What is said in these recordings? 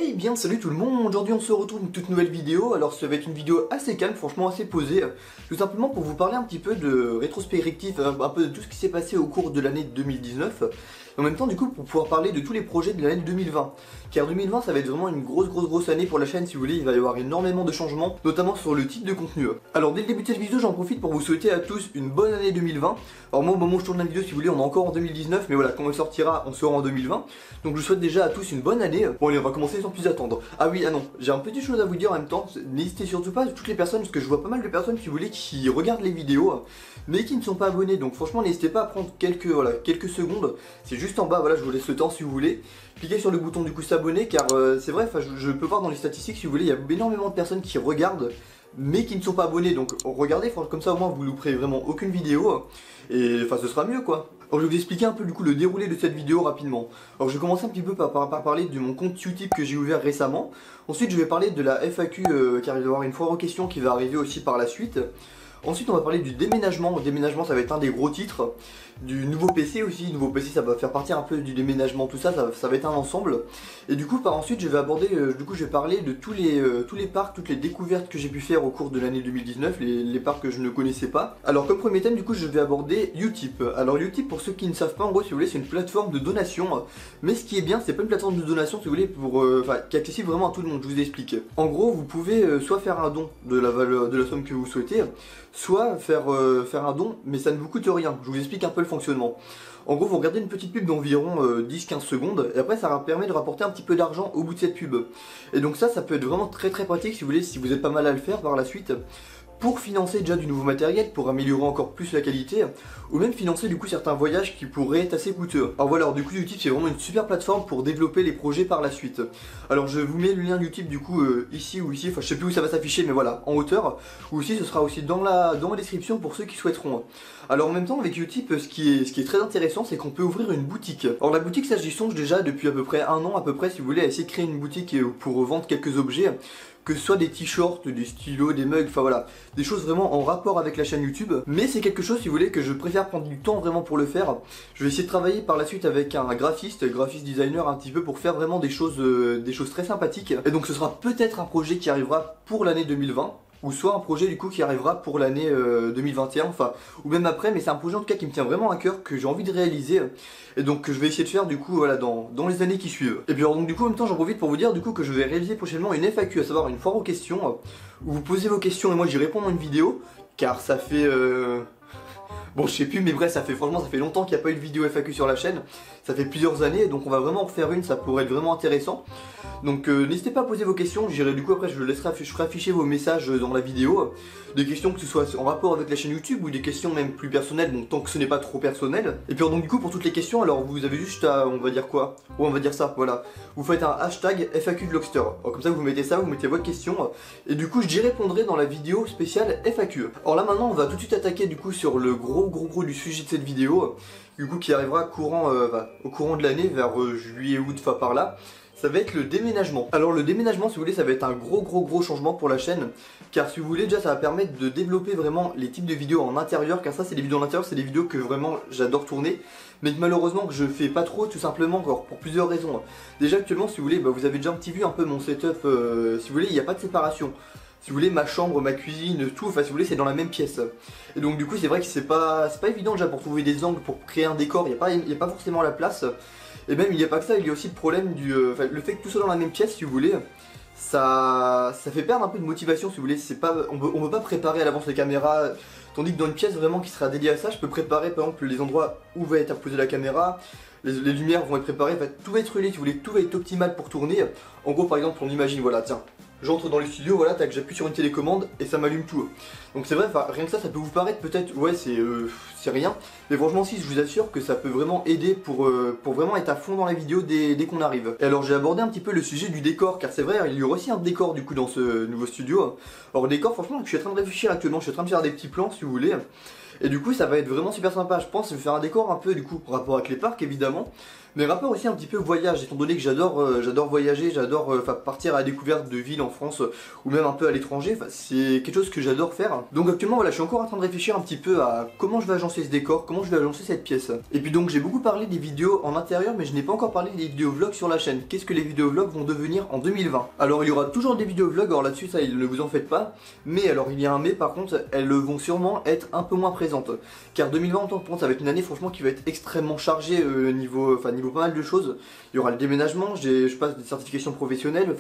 Eh bien salut tout le monde, aujourd'hui on se retrouve une toute nouvelle vidéo. Alors ça va être une vidéo assez calme, franchement assez posée, tout simplement pour vous parler un petit peu de rétrospective, un peu de tout ce qui s'est passé au cours de l'année 2019. Et en même temps du coup pour pouvoir parler de tous les projets de l'année 2020. Car 2020 ça va être vraiment une grosse année pour la chaîne si vous voulez, il va y avoir énormément de changements, notamment sur le type de contenu. Alors dès le début de cette vidéo j'en profite pour vous souhaiter à tous une bonne année 2020. Alors moi au moment où je tourne la vidéo si vous voulez on est encore en 2019, mais voilà quand elle sortira on sera en 2020. Donc je vous souhaite déjà à tous une bonne année. Bon allez on va commencer sans plus attendre. Ah oui, ah non, j'ai un petit chose à vous dire en même temps, n'hésitez surtout pas, toutes les personnes, parce que je vois pas mal de personnes si vous voulez qui regardent les vidéos, mais qui ne sont pas abonnés, donc franchement n'hésitez pas à prendre quelques secondes, c'est juste en bas, voilà je vous laisse le temps si vous voulez, cliquez sur le bouton du coup s'abonner, car c'est vrai, je peux voir dans les statistiques si vous voulez, il y a énormément de personnes qui regardent, mais qui ne sont pas abonnés, donc regardez, comme ça au moins vous ne louperez vraiment aucune vidéo, et enfin ce sera mieux quoi. Alors je vais vous expliquer un peu du coup le déroulé de cette vidéo rapidement. Alors je vais commencer un petit peu par parler de mon compte Utip que j'ai ouvert récemment. Ensuite je vais parler de la FAQ car il va y avoir une foire aux questions qui va arriver aussi par la suite. Ensuite on va parler du déménagement. Le déménagement ça va être un des gros titres. Du nouveau PC aussi, nouveau PC ça va faire partie un peu du déménagement, tout ça, ça va être un ensemble. Et du coup par ensuite je vais aborder, je vais parler de tous les parcs, toutes les découvertes que j'ai pu faire au cours de l'année 2019, les parcs que je ne connaissais pas. Alors comme premier thème du coup je vais aborder Utip. Alors Utip pour ceux qui ne savent pas en gros si vous voulez c'est une plateforme de donation. Mais ce qui est bien c'est pas une plateforme de donation si vous voulez pour, qui est accessible vraiment à tout le monde, je vous explique. En gros vous pouvez soit faire un don de la valeur, de la somme que vous souhaitez, soit faire un don mais ça ne vous coûte rien. Je vous explique un peu le fonctionnement. En gros, vous regardez une petite pub d'environ 10-15 secondes et après ça permet de rapporter un petit peu d'argent au bout de cette pub. Et donc ça peut être vraiment très pratique si vous voulez, si vous êtes pas mal à le faire par la suite, pour financer déjà du nouveau matériel, pour améliorer encore plus la qualité, ou même financer du coup certains voyages qui pourraient être assez coûteux. Alors voilà, alors du coup Utip c'est vraiment une super plateforme pour développer les projets par la suite. Alors je vous mets le lien Utip du coup ici ou ici, enfin je sais plus où ça va s'afficher mais voilà, en hauteur, ou aussi ce sera aussi dans la description pour ceux qui souhaiteront. Alors en même temps avec Utip ce qui est très intéressant c'est qu'on peut ouvrir une boutique. Alors la boutique ça j'y songe déjà depuis à peu près un an à peu près si vous voulez, à essayer de créer une boutique pour vendre quelques objets. Que ce soit des t-shirts, des stylos, des mugs, enfin voilà, des choses vraiment en rapport avec la chaîne YouTube. Mais c'est quelque chose, si vous voulez, que je préfère prendre du temps vraiment pour le faire. Je vais essayer de travailler par la suite avec un graphiste designer un petit peu pour faire vraiment des choses très sympathiques. Et donc ce sera peut-être un projet qui arrivera pour l'année 2020. Ou soit un projet du coup qui arrivera pour l'année 2021, enfin, ou même après, mais c'est un projet en tout cas qui me tient vraiment à cœur, que j'ai envie de réaliser, et donc que je vais essayer de faire du coup voilà, dans les années qui suivent. Et puis alors donc du coup en même temps j'en profite pour vous dire du coup que je vais réaliser prochainement une FAQ, à savoir une foire aux questions, où vous posez vos questions et moi j'y réponds dans une vidéo, car ça fait... Bon je sais plus mais bref franchement ça fait longtemps qu'il n'y a pas eu de vidéo FAQ sur la chaîne. Ça fait plusieurs années donc on va vraiment en faire une, ça pourrait être vraiment intéressant. Donc n'hésitez pas à poser vos questions, j'irai du coup après je ferai afficher vos messages dans la vidéo. Des questions que ce soit en rapport avec la chaîne YouTube ou des questions même plus personnelles, donc tant que ce n'est pas trop personnel. Et puis donc du coup pour toutes les questions alors vous avez juste à, on va dire quoi? Ouais on va dire ça, voilà. Vous faites un hashtag FAQ Vlogster. Alors, comme ça vous mettez ça, vous mettez votre question. Et du coup j'y répondrai dans la vidéo spéciale FAQ. Alors là maintenant on va tout de suite attaquer du coup sur le gros du sujet de cette vidéo. Du coup qui arrivera au courant de l'année vers juillet, août, enfin par là. Ça va être le déménagement. Alors le déménagement si vous voulez ça va être un gros changement pour la chaîne. Car si vous voulez déjà ça va permettre de développer vraiment les types de vidéos en intérieur. Car ça c'est des vidéos en intérieur, c'est des vidéos que vraiment j'adore tourner. Mais que malheureusement que je fais pas trop tout simplement encore pour plusieurs raisons. Déjà actuellement si vous voulez vous avez déjà vu un peu mon setup. Si vous voulez il n'y a pas de séparation. Si vous voulez ma chambre, ma cuisine, tout, enfin si vous voulez c'est dans la même pièce. Et donc du coup c'est vrai que c'est pas évident déjà pour trouver des angles, pour créer un décor, il n'y a pas forcément la place. Et même il n'y a pas que ça, il y a aussi le problème du... le fait que tout soit dans la même pièce si vous voulez, ça fait perdre un peu de motivation si vous voulez, on peut pas préparer à l'avance les caméras, tandis que dans une pièce vraiment qui sera dédiée à ça, je peux préparer par exemple les endroits où va être posée la caméra, les lumières vont être préparées, tout va être relié si vous voulez, tout va être optimal pour tourner. En gros par exemple on imagine, voilà tiens, j'entre dans le studio, voilà, tac, j'appuie sur une télécommande et ça m'allume tout. Donc c'est vrai, rien que ça peut vous paraître peut-être, ouais c'est rien, mais franchement si, je vous assure que ça peut vraiment aider pour vraiment être à fond dans la vidéo dès qu'on arrive. Et alors j'ai abordé un petit peu le sujet du décor, car c'est vrai, il y aura aussi un décor du coup dans ce nouveau studio. Alors le décor, franchement, je suis en train de réfléchir actuellement, je suis en train de faire des petits plans si vous voulez. Et du coup ça va être vraiment super sympa. Je pense que je vais faire un décor un peu du coup rapport avec les parcs évidemment, mais rapport aussi un petit peu voyage, étant donné que j'adore voyager, j'adore partir à la découverte de villes en France ou même un peu à l'étranger. C'est quelque chose que j'adore faire. Donc actuellement voilà, je suis encore en train de réfléchir un petit peu à comment je vais agencer ce décor, comment je vais agencer cette pièce. Et puis donc j'ai beaucoup parlé des vidéos en intérieur, mais je n'ai pas encore parlé des vidéos vlogs sur la chaîne. Qu'est-ce que les vidéos vlogs vont devenir en 2020? Alors il y aura toujours des vidéos vlogs, alors là-dessus ça ne vous en faites pas. Mais alors il y a un mais, par contre elles vont sûrement être un peu moins présentes. Car 2020 en tant que ça va être une année franchement qui va être extrêmement chargée niveau pas mal de choses. Il y aura le déménagement, je passe des certifications professionnelles,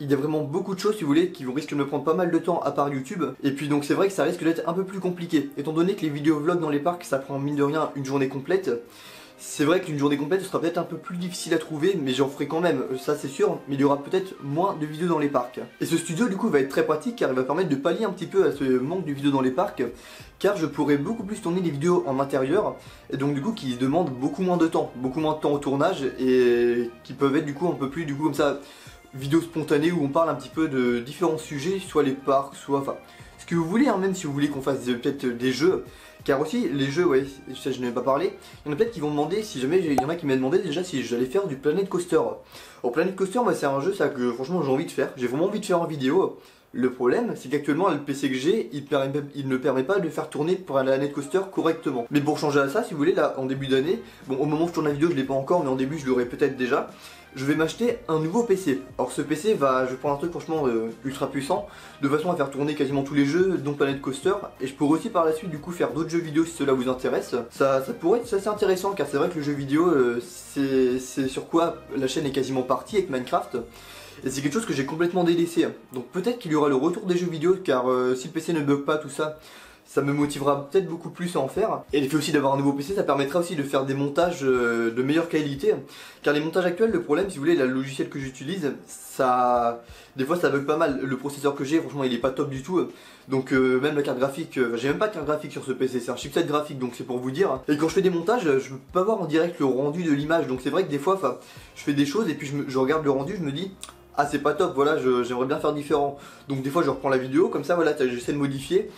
il y a vraiment beaucoup de choses si vous voulez qui vont risquer de me prendre pas mal de temps à part YouTube. Et puis donc c'est vrai que ça risque d'être un peu plus compliqué. Étant donné que les vidéos vlogs dans les parcs ça prend mine de rien une journée complète. C'est vrai qu'une journée complète ce sera peut-être un peu plus difficile à trouver, mais j'en ferai quand même, ça c'est sûr, mais il y aura peut-être moins de vidéos dans les parcs. Et ce studio du coup va être très pratique car il va permettre de pallier un petit peu à ce manque de vidéos dans les parcs, car je pourrai beaucoup plus tourner des vidéos en intérieur, et donc du coup qui demandent beaucoup moins de temps au tournage, et qui peuvent être du coup un peu plus comme ça, vidéos spontanées où on parle un petit peu de différents sujets, soit les parcs, soit ce que vous voulez, hein, même si vous voulez qu'on fasse peut-être des jeux. Car aussi, les jeux, ouais, ça je n'ai pas parlé, il y en a peut-être qui vont demander, si jamais, il y en a qui m'ont demandé déjà si j'allais faire du Planet Coaster. Alors Planet Coaster, moi c'est un jeu ça, que franchement j'ai envie de faire, j'ai vraiment envie de faire en vidéo. Le problème, c'est qu'actuellement le PC que j'ai, il ne permet pas de faire tourner pour un Planet Coaster correctement. Mais pour changer à ça, si vous voulez, là, en début d'année, bon au moment où je tourne la vidéo je l'ai pas encore, mais en début je l'aurai peut-être déjà, je vais m'acheter un nouveau PC. Alors ce PC je vais prendre un truc franchement ultra puissant, de façon à faire tourner quasiment tous les jeux, dont Planet Coaster, et je pourrais aussi par la suite du coup faire d'autres jeux vidéo si cela vous intéresse. Ça pourrait être assez intéressant, car c'est vrai que le jeu vidéo, c'est sur quoi la chaîne est quasiment partie avec Minecraft. Et c'est quelque chose que j'ai complètement délaissé. Donc peut-être qu'il y aura le retour des jeux vidéo, car si le PC ne bug pas, tout ça, ça me motivera peut-être beaucoup plus à en faire. Et le fait aussi d'avoir un nouveau PC, ça permettra aussi de faire des montages de meilleure qualité. Car les montages actuels, le problème, si vous voulez, le logiciel que j'utilise, des fois ça bug pas mal. Le processeur que j'ai, franchement, il est pas top du tout. Donc même la carte graphique, j'ai même pas de carte graphique sur ce PC, c'est un chipset graphique, donc c'est pour vous dire. Et quand je fais des montages, je peux pas voir en direct le rendu de l'image. Donc c'est vrai que des fois, je fais des choses et puis je regarde le rendu, je me dis... Ah c'est pas top, voilà, j'aimerais bien faire différent. Donc des fois je reprends la vidéo, comme ça voilà, j'essaie de modifier.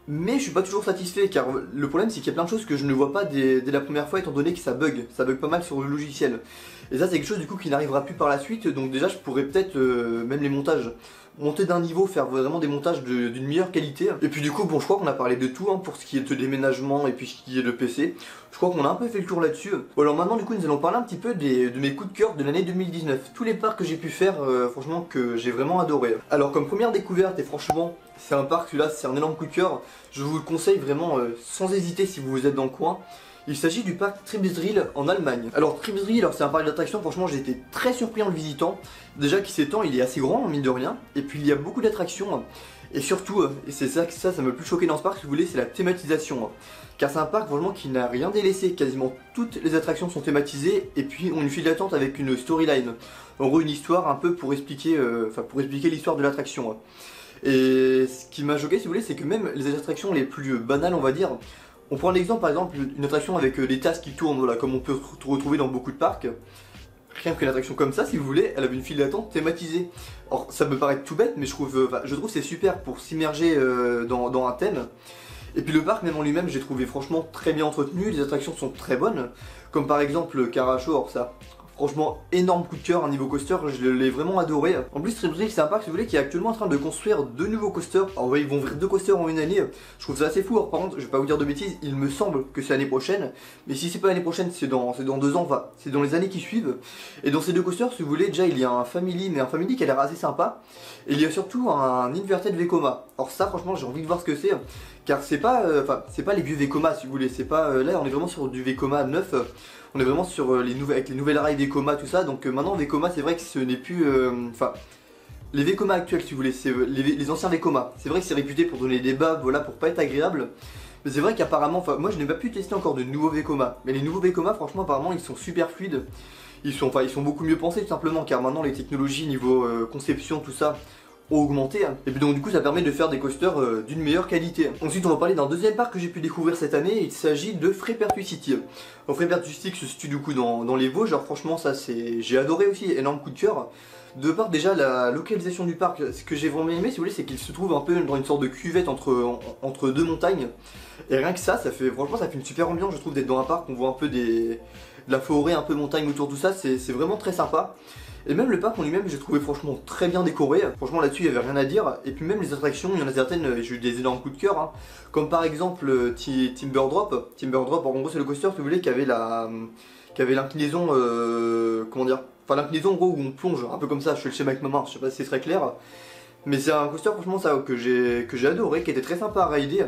Mais je suis pas toujours satisfait, car le problème c'est qu'il y a plein de choses que je ne vois pas dès la première fois, étant donné que ça bug pas mal sur le logiciel. Et ça c'est quelque chose du coup qui n'arrivera plus par la suite, donc déjà je pourrais peut-être, même les montages, monter d'un niveau, faire vraiment des montages d'une meilleure qualité. Et puis du coup, bon, je crois qu'on a parlé de tout, hein, pour ce qui est de déménagement et puis ce qui est de PC. Je crois qu'on a un peu fait le tour là-dessus. Bon, alors maintenant, du coup, nous allons parler un petit peu de mes coups de cœur de l'année 2019. Tous les parcs que j'ai pu faire, franchement, que j'ai vraiment adoré. Alors, comme première découverte, et franchement, c'est un parc, celui-là, c'est un énorme coup de cœur. Je vous le conseille vraiment sans hésiter si vous êtes dans le coin. Il s'agit du parc Tripsdrill en Allemagne. Alors Tripsdrill, c'est un parc d'attractions, franchement j'ai été très surpris en le visitant. Déjà qui s'étend, il est assez grand, mine de rien, et puis il y a beaucoup d'attractions. Et surtout, et c'est ça m'a le plus choqué dans ce parc, si vous voulez, c'est la thématisation. Car c'est un parc vraiment qui n'a rien délaissé, quasiment toutes les attractions sont thématisées, et puis on une file d'attente avec une storyline. En gros une histoire un peu pour expliquer l'histoire de l'attraction. Et ce qui m'a choqué, si vous voulez, c'est que même les attractions les plus banales, on va dire, on prend l'exemple par exemple une attraction avec des tasses qui tournent, voilà, comme on peut retrouver dans beaucoup de parcs. Rien qu'une attraction comme ça, si vous voulez, elle avait une file d'attente thématisée. Alors ça me paraît tout bête, mais je trouve c'est super pour s'immerger dans un thème. Et puis le parc même en lui-même, j'ai trouvé franchement très bien entretenu, les attractions sont très bonnes. Comme par exemple Caracho, alors ça... Franchement, énorme coup de cœur, un niveau coaster, je l'ai vraiment adoré. En plus, Tripsdrill, c'est un parc, si vous voulez, qui est actuellement en train de construire 2 nouveaux coasters. Alors, ouais, ils vont ouvrir 2 coasters en une année. Je trouve ça assez fou. Alors, par contre, je vais pas vous dire de bêtises, il me semble que c'est l'année prochaine. Mais si c'est pas l'année prochaine, c'est dans 2 ans, c'est dans les années qui suivent. Et dans ces 2 coasters, si vous voulez, déjà, il y a un Family, mais un Family qui a l'air assez sympa. Et il y a surtout un Inverted Vekoma. Alors, ça, franchement, j'ai envie de voir ce que c'est. Car c'est pas les vieux Vekoma, si vous voulez. C'est pas là, on est vraiment sur du Vekoma neuf. On est vraiment sur avec les nouvelles rails Vekoma, tout ça. Donc maintenant Vekoma, c'est vrai que ce n'est plus... les Vekoma actuels, si vous voulez, c'est les anciens Vekoma. C'est vrai que c'est réputé pour donner des débats, voilà, pour pas être agréable. Mais c'est vrai qu'apparemment, moi je n'ai pas pu tester encore de nouveaux Vekoma. Mais les nouveaux Vekoma, franchement, apparemment, ils sont super fluides. Ils sont beaucoup mieux pensés, tout simplement. Car maintenant, les technologies, niveau conception, tout ça, ont augmenté, et puis donc du coup ça permet de faire des coasters d'une meilleure qualité. Ensuite on va parler d'un deuxième parc que j'ai pu découvrir cette année, il s'agit de Freipertuis-City. Donc Freipertuis-City se situe du coup dans les Vosges, alors franchement ça j'ai adoré aussi, énorme coup de cœur. De part déjà la localisation du parc, ce que j'ai vraiment aimé si vous voulez c'est qu'il se trouve un peu dans une sorte de cuvette entre deux montagnes. Et rien que ça fait franchement ça fait une super ambiance je trouve d'être dans un parc, on voit un peu de la forêt, un peu montagne autour de tout ça, c'est vraiment très sympa. Et même le parc en lui-même j'ai trouvé franchement très bien décoré, franchement là-dessus il n'y avait rien à dire. Et puis même les attractions, il y en a certaines, j'ai eu des énormes coups de cœur, hein. Comme par exemple Timberdrop. Timberdrop en gros c'est le coaster si vous voulez qui avait l'inclinaison, comment dire, enfin l'inclinaison en gros où on plonge, un peu comme ça, je fais le schéma avec ma main, je sais pas si c'est très clair. Mais c'est un coaster franchement ça que j'ai adoré, qui était très sympa à rider.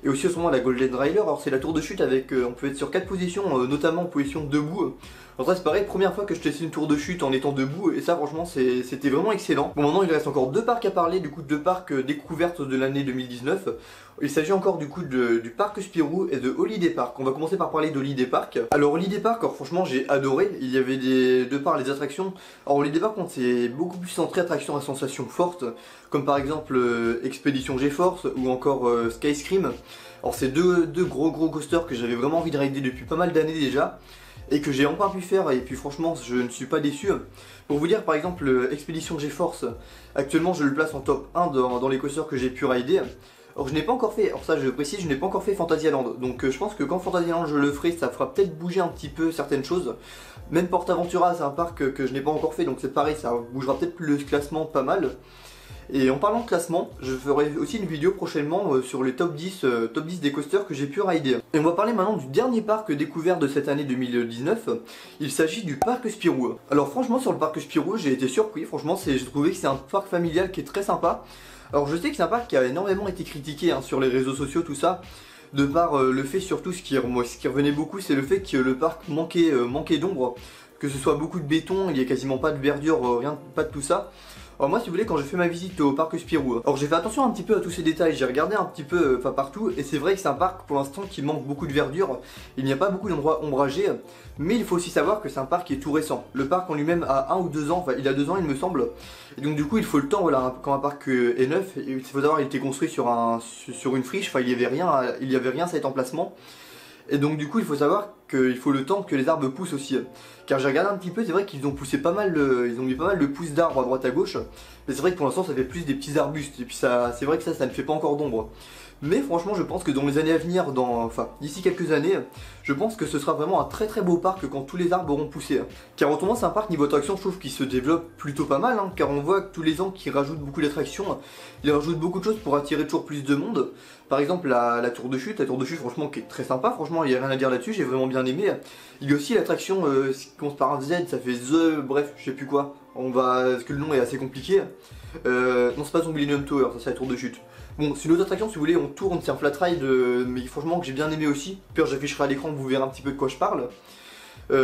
Et aussi au ce moment la Golden Rider, alors c'est la tour de chute avec, on peut être sur 4 positions, notamment en position debout. Alors ça c'est pareil, première fois que je testais une tour de chute en étant debout, et ça franchement c'était vraiment excellent. Bon maintenant il reste encore deux parcs à parler, du coup deux parcs découvertes de l'année 2019. Il s'agit encore du coup du parc Spirou et de Holiday Park. On va commencer par parler d'Holiday Park. Alors Holiday Park, alors, franchement j'ai adoré, il y avait de par les attractions. Alors Holiday Park c'est beaucoup plus centré attractions à sensations fortes, comme par exemple Expédition GeForce ou encore Skyscream. Alors c'est deux gros coasters que j'avais vraiment envie de rider depuis pas mal d'années déjà, et que j'ai enfin pu faire, et puis franchement je ne suis pas déçu. Pour vous dire par exemple Expédition GeForce, actuellement je le place en top 1 dans les coasters que j'ai pu rider. Alors je n'ai pas encore fait, alors ça je précise, je n'ai pas encore fait Fantasyland, donc je pense que quand Fantasyland je le ferai, ça fera peut-être bouger un petit peu certaines choses. Même PortAventura c'est un parc que je n'ai pas encore fait, donc c'est pareil, ça bougera peut-être le classement pas mal. Et en parlant de classement, je ferai aussi une vidéo prochainement sur les top 10 des coasters que j'ai pu rider. Et on va parler maintenant du dernier parc découvert de cette année 2019, il s'agit du parc Spirou. Alors franchement sur le parc Spirou j'ai été surpris, franchement j'ai trouvé que c'est un parc familial qui est très sympa. Alors je sais que c'est un parc qui a énormément été critiqué sur les réseaux sociaux tout ça, de par le fait surtout ce qui revenait beaucoup c'est le fait que le parc manquait d'ombre, que ce soit beaucoup de béton, il n'y a quasiment pas de verdure, rien, pas de tout ça. Alors moi si vous voulez quand j'ai fait ma visite au parc Spirou, alors j'ai fait attention un petit peu à tous ces détails, j'ai regardé un petit peu partout et c'est vrai que c'est un parc pour l'instant qui manque beaucoup de verdure, il n'y a pas beaucoup d'endroits ombragés, mais il faut aussi savoir que c'est un parc qui est tout récent. Le parc en lui-même a 1 ou 2 ans, enfin il a 2 ans il me semble, et donc du coup il faut le temps, voilà, quand un parc est neuf, il faut savoir qu'il a été construit sur une friche, enfin il y avait rien à cet emplacement. Et donc du coup il faut savoir qu'il faut le temps que les arbres poussent aussi. Car j'ai regardé un petit peu, c'est vrai qu'ils ont poussé pas mal, ils ont mis pas mal de pousses d'arbres à droite à gauche. Mais c'est vrai que pour l'instant ça fait plus des petits arbustes. Et puis ça, c'est vrai que ça ne fait pas encore d'ombre. Mais franchement je pense que dans les années à venir, d'ici quelques années, je pense que ce sera vraiment un très beau parc quand tous les arbres auront poussé. Car autrement c'est un parc niveau attraction je trouve qu'il se développe plutôt pas mal, car on voit que tous les ans qu'ils rajoutent beaucoup d'attractions, ils rajoutent beaucoup de choses pour attirer toujours plus de monde. Par exemple la tour de chute franchement qui est très sympa, franchement il n'y a rien à dire là-dessus, j'ai vraiment bien aimé. Il y a aussi l'attraction qui commence par un Z, ça fait bref je sais plus quoi, parce que le nom est assez compliqué. Non c'est pas son Millennium Tower, ça c'est la tour de chute. Bon, c'est une autre attraction si vous voulez, on tourne, c'est un flat ride, mais franchement que j'ai bien aimé aussi. Puis j'afficherai à l'écran, vous verrez un petit peu de quoi je parle. Et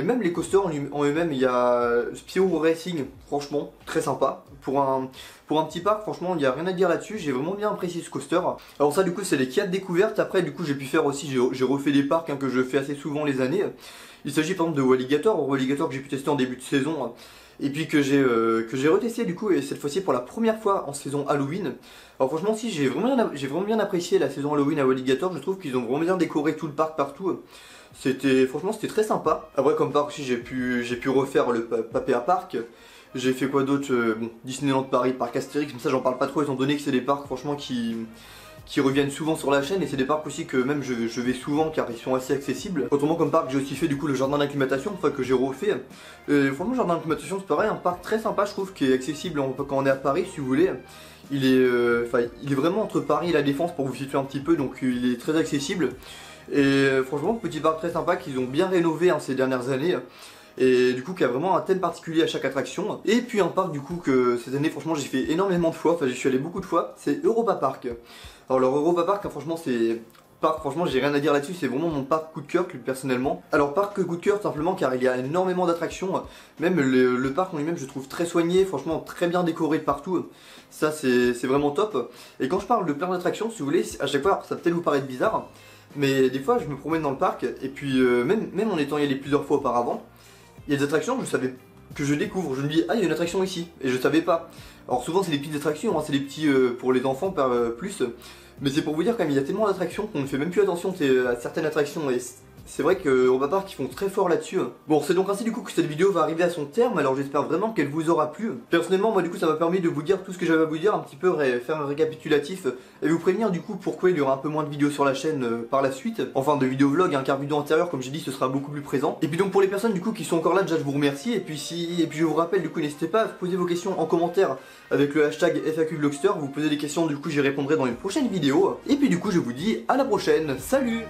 même les coasters en eux-mêmes, il y a Spirou Racing, franchement, très sympa. Pour un petit parc, franchement, il n'y a rien à dire là-dessus, j'ai vraiment bien apprécié ce coaster. Alors ça du coup c'est les 4 découvertes, après du coup j'ai pu faire aussi, j'ai refait des parcs que je fais assez souvent les années. Il s'agit par exemple de Walligator que j'ai pu tester en début de saison. Et puis que j'ai retesté du coup, et cette fois-ci pour la première fois en saison Halloween. Alors franchement si j'ai vraiment bien apprécié la saison Halloween à Walligator, je trouve qu'ils ont vraiment bien décoré tout le parc partout. Franchement c'était très sympa. Après comme parc aussi j'ai pu refaire le Papéa Park. J'ai fait quoi d'autre, bon, Disneyland Paris, Parc Astérix, mais ça j'en parle pas trop étant donné que c'est des parcs franchement qui reviennent souvent sur la chaîne, et c'est des parcs aussi que même je vais souvent car ils sont assez accessibles. Autrement comme parc j'ai aussi fait du coup le jardin d'acclimatation, enfin que j'ai refait. Franchement le jardin d'acclimatation c'est pareil, un parc très sympa je trouve, qui est accessible quand on est à Paris si vous voulez. Il est vraiment entre Paris et la Défense pour vous situer un petit peu, donc il est très accessible. Et franchement petit parc très sympa qu'ils ont bien rénové ces dernières années. Et du coup qui a vraiment un thème particulier à chaque attraction. Et puis un parc du coup que cette année franchement j'ai fait énormément de fois, enfin j'y suis allé beaucoup de fois, c'est Europa Park. Alors le Europa Park franchement franchement j'ai rien à dire là-dessus, c'est vraiment mon parc coup de cœur personnellement. Alors parc coup de cœur simplement car il y a énormément d'attractions, même le parc en lui-même je trouve très soigné, franchement très bien décoré de partout. Ça c'est vraiment top. Et quand je parle de plein d'attractions si vous voulez, à chaque fois ça peut-être vous paraître bizarre, mais des fois je me promène dans le parc et puis même en étant y allé plusieurs fois auparavant, il y a des attractions que je savais que je découvre. Je me dis, ah, il y a une attraction ici, et je savais pas. Alors souvent c'est des petites attractions, hein, c'est des petits pour les enfants plus. Mais c'est pour vous dire quand même, il y a tellement d'attractions qu'on ne fait même plus attention à certaines attractions. Et c'est vrai qu'on va voir qu'ils font très fort là-dessus. Bon, c'est donc ainsi du coup que cette vidéo va arriver à son terme, alors j'espère vraiment qu'elle vous aura plu. Personnellement, moi du coup ça m'a permis de vous dire tout ce que j'avais à vous dire, un petit peu faire un récapitulatif et vous prévenir du coup pourquoi il y aura un peu moins de vidéos sur la chaîne par la suite. Enfin de vidéos vlog, hein, car vidéo antérieure comme j'ai dit ce sera beaucoup plus présent. Et puis donc pour les personnes du coup qui sont encore là, déjà je vous remercie. Et puis je vous rappelle du coup n'hésitez pas à poser vos questions en commentaire avec le hashtag FAQVlogster. Vous posez des questions, du coup j'y répondrai dans une prochaine vidéo. Et puis du coup je vous dis à la prochaine, salut!